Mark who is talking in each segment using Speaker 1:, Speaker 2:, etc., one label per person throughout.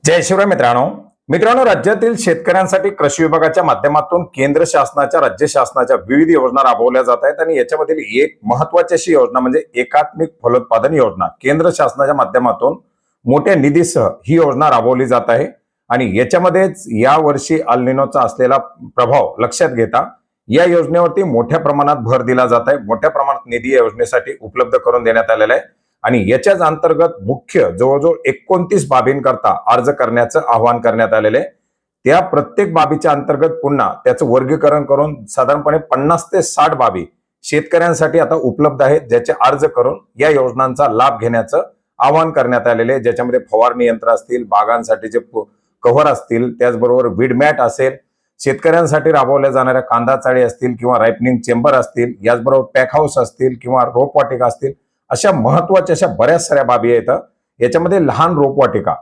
Speaker 1: जय शिवराय मित्रांनो. राज्यातील शेतकऱ्यांसाठी कृषी विभागाच्या माध्यमातून केंद्र शासनाच्या राज्य शासनाच्या विविध योजना राबवल्या जात आहेत आणि याच्यामधील एक महत्वाची अशी योजना म्हणजे एकात्मिक फलोत्पादन योजना केंद्र शासनाच्या माध्यमातून मोठ्या निधीसह ही योजना राबवली जात आहे. आणि याच्यामध्येच या वर्षी अल निनोचा असलेला प्रभाव लक्षात घेता या योजनेवरती मोठ्या प्रमाणात भर दिला जात आहे. मोठ्या प्रमाणात निधी या योजनेसाठी उपलब्ध करून देण्यात आलेला आहे आणि याच्याच अंतर्गत मुख्य जवळजवळ 29 बाबींकरता अर्ज करण्याचं आवाहन करण्यात आलेले आहे. त्या प्रत्येक बाबीच्या अंतर्गत पुन्हा त्याचं वर्गीकरण करून साधारणपणे 50 ते 60 बाबी शेतकऱ्यांसाठी आता उपलब्ध आहेत, ज्याचे अर्ज करून या योजनांचा लाभ घेण्याचं आवाहन करण्यात आलेले आहे. ज्याच्यामध्ये फवारणी यंत्र असतील, बागांसाठीचे कव्हर असतील, त्याचबरोबर वीडमॅट असेल, शेतकऱ्यांसाठी राबवल्या जाणाऱ्या कांदा चाळी असतील किंवा रायपनिंग चेंबर असतील, याचबरोबर पॅक हाऊस असतील किंवा रोपवाटिका असतील, अशा महत्वाच्या अशा बऱ्याच साऱ्या बाबी आहेत. याच्यामध्ये लहान रोपवाटिका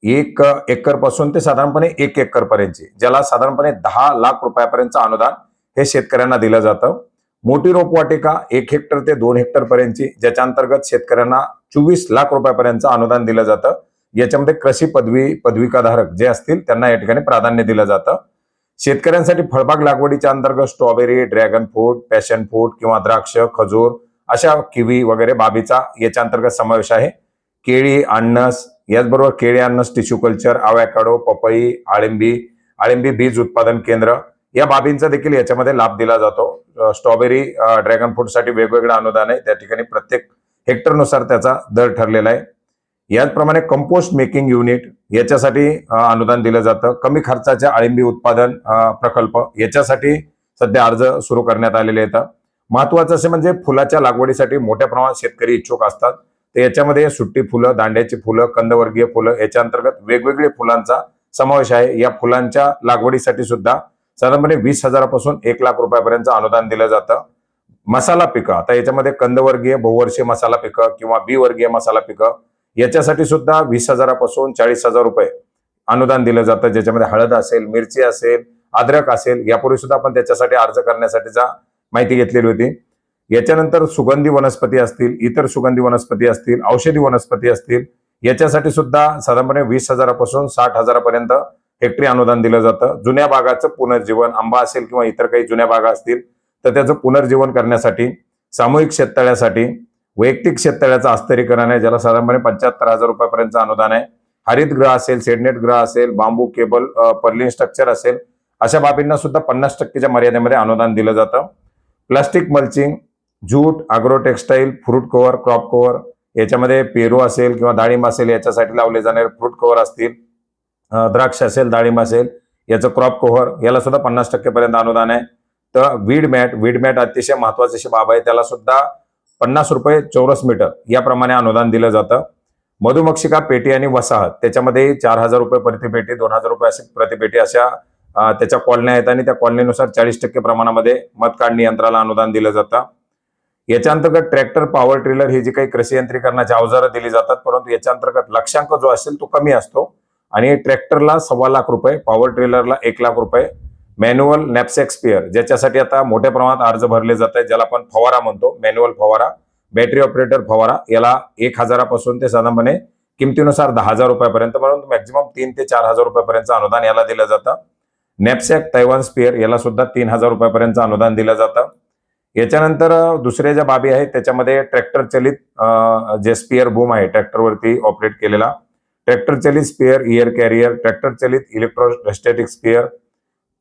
Speaker 1: 1 एकर पासून ते साधारणपणे 1 एकर पर्यंतची, ज्याला साधारणपणे 10 लाख रुपयापर्यंतचं अनुदान हे शेतकऱ्यांना दिलं जातं. मोठी रोपवाटिका 1 हेक्टर ते 2 हेक्टर पर्यंतची, ज्याच्या अंतर्गत शेतकऱ्यांना 24 लाख रुपयापर्यंतचं अनुदान दिलं जातं. याच्यामध्ये कृषी पदविकाधारक जे असतील त्यांना या ठिकाणी प्राधान्य दिलं जातं. शेतकऱ्यांसाठी फळबाग लागवडीच्या अंतर्गत strawberry, dragon fruit, passion fruit किंवा द्राक्ष, खजूर अशा किवी वगैरे बाबीचा याच्या अंतर्गत समावेश आहे. केळी, अननस, याचबरोबर केळी अननस टिश्यू कल्चर, आवॅकाडो, पपई, आळिंबी बीज उत्पादन केंद्र या बाबींचा देखील याच्यामध्ये लाभ दिला जातो. स्ट्रॉबेरी, ड्रॅगन फ्रूटसाठी वेगवेगळं अनुदान आहे. त्या ठिकाणी प्रत्येक हेक्टरनुसार त्याचा दर ठरलेला आहे. याचप्रमाणे कंपोस्ट मेकिंग युनिट याच्यासाठी अनुदान दिलं जातं. कमी खर्चाच्या आळिंबी उत्पादन प्रकल्प याच्यासाठी सध्या अर्ज सुरू करण्यात आलेले आहेत. महत्वाचं असे म्हणजे फुलाच्या लागवडीसाठी मोठ्या प्रमाणात शेतकरी इच्छुक असतात. तर याच्यामध्ये सुट्टी फुलं, दांड्याची फुलं, कंदवर्गीय फुलं याच्या अंतर्गत वेगवेगळे फुलांचा समावेश आहे. या फुलांच्या लागवडीसाठी सुद्धा साधारणपणे 20,000 पासून 1 लाख रुपयापर्यंत अनुदान दिलं जातं. मसाला पिकं, आता याच्यामध्ये कंदवर्गीय बहुवर्षीय मसाला पिकं किंवा बी वर्गीय मसाला पिकं याच्यासाठी सुद्धा 20,000 पासून 40,000 रुपये अनुदान दिलं जातं. ज्याच्यामध्ये हळद असेल, मिरची असेल, अद्रक असेल. यापूर्वी सुद्धा आपण त्याच्यासाठी अर्ज करण्यासाठीचा माहिती घेतलेली होती. याच्यानंतर सुगंधी वनस्पती असतील, इतर सुगंधी वनस्पती असतील, औषधी वनस्पती असतील, याच्यासाठी सुद्धा साधारणपणे 20,000 पासून 60,000 पर्यंत हेक्टरी अनुदान दिलं जातं. जुन्या बागाचं पुनर्जीवन, आंबा असेल किंवा इतर काही जुन्या बागा असतील तर त्याचं पुनर्जीवन करण्यासाठी, सामूहिक शेततळ्यासाठी, वैयक्तिक शेततळ्याचं आस्तरीकरण आहे, ज्याला साधारणपणे 75,000 रुपयापर्यंतचं अनुदान आहे. हरितगृह असेल, शेडनेट गृह असेल, बांबू केबल, पर्लिन स्ट्रक्चर असेल, अशा बाबींना सुद्धा 50% मर्यादेमध्ये अनुदान दिलं जातं. Plastic mulching, jute, agro textile, fruit cover, crop cover, याच्यामध्ये पेरू असेल किंवा डाळिंब असेल याच्यासाठी लावले जाणारे फ्रूट कव्हर असतील, द्राक्ष असेल, डाळिंब असेल याचं क्रॉप कव्हर, याला सुद्धा 50% पर्यंत अनुदान आहे. तर वीडमॅट अतिशय महत्वाची अशी बाब आहे, त्याला सुद्धा 50 रुपये चौरस मीटर याप्रमाणे अनुदान दिलं जातं. मधुमक्षिका पेटी आणि वसाहत त्याच्यामध्ये 4,000 रुपये प्रतिपेटी, 2,000 रुपये असे प्रतिपेटी अशा त्याच्या कॉलन्या आहेत आणि त्या कॉलनीनुसार 40% प्रमाणामध्ये मध काढणी यंत्राला अनुदान दिलं जातं. याच्या अंतर्गत ट्रॅक्टर, पॉवर ट्रेलर ही जी काही कृषी यंत्रीकरणाची अवजारं दिली जातात, परंतु याच्या अंतर्गत लक्षांक जो असेल तो कमी असतो आणि ट्रॅक्टरला 1.25 लाख रुपये, पॉवर ट्रेलरला 1 लाख रुपये, मॅन्युअल नॅपसॅक स्पेअर ज्याच्यासाठी आता मोठ्या प्रमाणात अर्ज भरले जात आहेत, ज्याला आपण फवारा म्हणतो, मॅन्युअल फवारा, बॅटरी ऑपरेटर फवारा, याला 1,000 पासून ते साधारणपणे किमतीनुसार 10,000 रुपयापर्यंत, म्हणून मॅक्झिमम 3 ते 4,000 रुपयापर्यंत अनुदान याला दिलं जातं. नॅपसॅक तैवान स्पेअर याला सुद्धा 3,000 रुपयापर्यंत अनुदान दिलं जातं. याच्यानंतर दुसऱ्या ज्या बाबी आहेत त्याच्यामध्ये ट्रॅक्टर चलित जे स्पेअर बूम आहे, ट्रॅक्टरवरती ऑपरेट केलेला ट्रॅक्टर चलित स्पेअर इयर कॅरियर, ट्रॅक्टर चलित इलेक्ट्रोस्टॅटिक स्पेअर,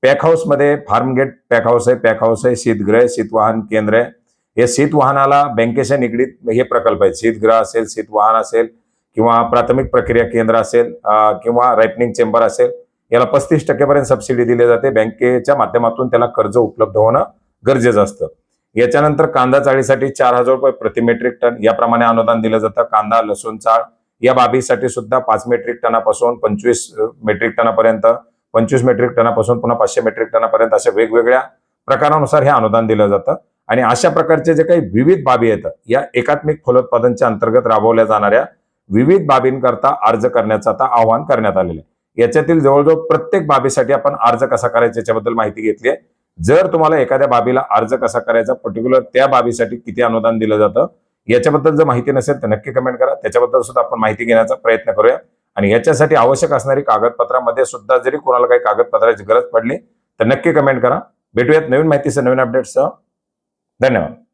Speaker 1: पॅक हाऊस मध्ये फार्म गेट पॅक हाऊस आहे, शीतगृह, शीतवाहन केंद्र आहे. या शीतवाहनाला बँकेच्या निगडीत हे प्रकल्प आहेत. शीतगृह असेल, शीतवाहन असेल किंवा प्राथमिक प्रक्रिया केंद्र असेल किंवा रायपनिंग चेंबर असेल, याला 35% पर्यंत सबसिडी दिली जाते. बँकेच्या माध्यमातून त्याला कर्ज उपलब्ध होणं गरजेचं असतं. याच्यानंतर कांदा चाळीसाठी 4,000 रुपये प्रति मेट्रिक टन याप्रमाणे अनुदान दिलं जातं. कांदा, लसूण चाळ या बाबीसाठी सुद्धा 5 मेट्रिक टनापासून 25 मेट्रिक टनापर्यंत, 25 मेट्रिक टनापासून पुन्हा 500 मेट्रिक टनापर्यंत अशा वेगवेगळ्या प्रकारानुसार हे अनुदान दिलं जातं. आणि अशा प्रकारचे जे काही विविध बाबी आहेत या एकात्मिक फलोत्पादनच्या अंतर्गत राबवल्या जाणाऱ्या विविध बाबींकरता अर्ज करण्याचं आता आवाहन करण्यात आलेलं आहे. याच्यातील जवळजवळ प्रत्येक बाबीसाठी आपण अर्ज कसा करायचा याच्याबद्दल माहिती घेतली आहे. जर तुम्हाला एखाद्या बाबीला अर्ज कसा करायचा, पर्टिक्युलर त्या बाबीसाठी किती अनुदान दिलं जातं याच्याबद्दल जर माहिती नसेल तर नक्की कमेंट करा. त्याच्याबद्दल सुद्धा आपण माहिती घेण्याचा प्रयत्न करूया. आणि याच्यासाठी आवश्यक असणारी कागदपत्रामध्ये सुद्धा जरी कोणाला काही कागदपत्राची गरज पडली तर नक्की कमेंट करा. भेटूयात नवीन माहितीसह नवीन अपडेट्ससह. धन्यवाद.